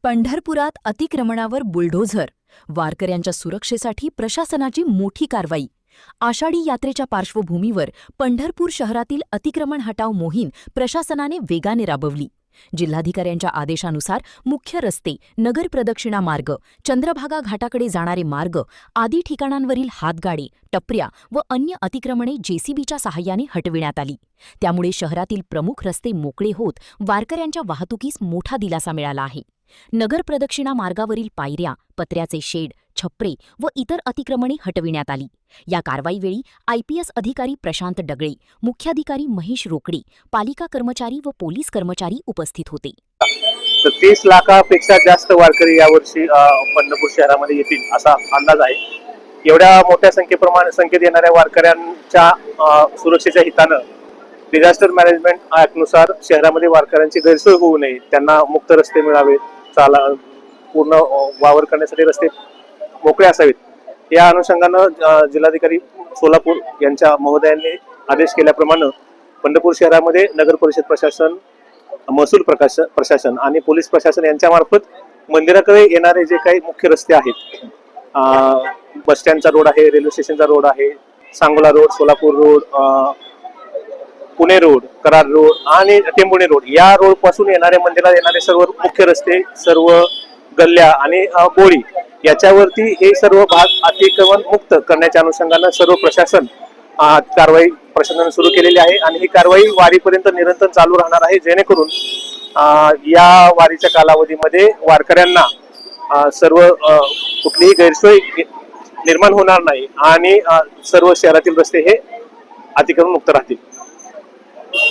पंढरपुरात अतिक्रमणावर बुलडोझर, वारकऱ्यांच्या सुरक्षेसाठी प्रशासनाची मोठी कारवाई. आषाढी यात्रेच्या पार्श्वभूमीवर पंढरपूर शहरातील अतिक्रमण हटाव मोहीम प्रशासनाने वेगाने राबवली. जिल्हाधिकाऱ्यांच्या आदेशानुसार मुख्य रस्ते, नगर प्रदक्षिणा मार्ग, चंद्रभागा घाटाकडे जाणारे मार्ग आदी ठिकाणांवरील हातगाडी, टपऱ्या व अन्य अतिक्रमणे जेसीबीच्या सहाय्याने हटविण्यात आली. त्यामुळे शहरातील प्रमुख रस्ते मोकळे होत वारकऱ्यांच्या वाहतुकीस मोठा दिलासा मिळाला आहे. नगर प्रदक्षिणा मार्गावरील पायऱ्या, पत्र्याचे शेड, छपरे व इतर अतिक्रमणे हटविण्यात आली. या कारवाईवेळी आयपीएस अधिकारी प्रशांत डगळे, मुख्याधिकारी महेश रोकडे, पालिका कर्मचारी व पोलीस कर्मचारी उपस्थित होते. 30 लाखापेक्षा जास्त वारकरी यावर्षी पंढरपूर शहरामध्ये येतील असा अंदाज आहे. एवढ्या मोठ्या संख्येत येणाऱ्या वारकऱ्यांच्या सुरक्षेच्या हितानं डिझास्टर मॅनेजमेंट ॲक्टनुसार शहरामध्ये वारकऱ्यांची गैरसोय होऊ नये, त्यांना मुक्त रस्ते मिळावे, पूर्ण वावर करण्यासाठी रस्ते मोकळे असावेत, या अनुषंगानं जिल्हाधिकारी सोलापूर यांच्या महोदयांनी आदेश केल्याप्रमाणे पंढरपूर शहरामध्ये नगर परिषद प्रशासन, महसूल प्रशासन आणि पोलीस प्रशासन यांच्यामार्फत मंदिराकडे येणारे जे काही मुख्य रस्ते आहेत, बस स्टँडचा रोड आहे, रेल्वे स्टेशनचा रोड आहे, Sangola road, Solapur road, Pune road, Karad road आणि टेंभुर्णी रोड, या रोड पासून येणारे मंदिरात येणारे सर्व मुख्य रस्ते, सर्व गल्ल्या आणि बोळी याच्यावरती हे सर्व भाग अतिक्रमण मुक्त करण्याच्या अनुषंगानं सर्व प्रशासन कारवाई प्रशासनाने सुरू केलेली आहे आणि ही कारवाई वारीपर्यंत निरंतर चालू राहणार आहे, जेणेकरून या वारीच्या कालावधीमध्ये वारकऱ्यांना सर्व कुठलीही गैरसोय निर्माण होणार नाही आणि सर्व शहरातील रस्ते हे अतिक्रमण मुक्त राहतील.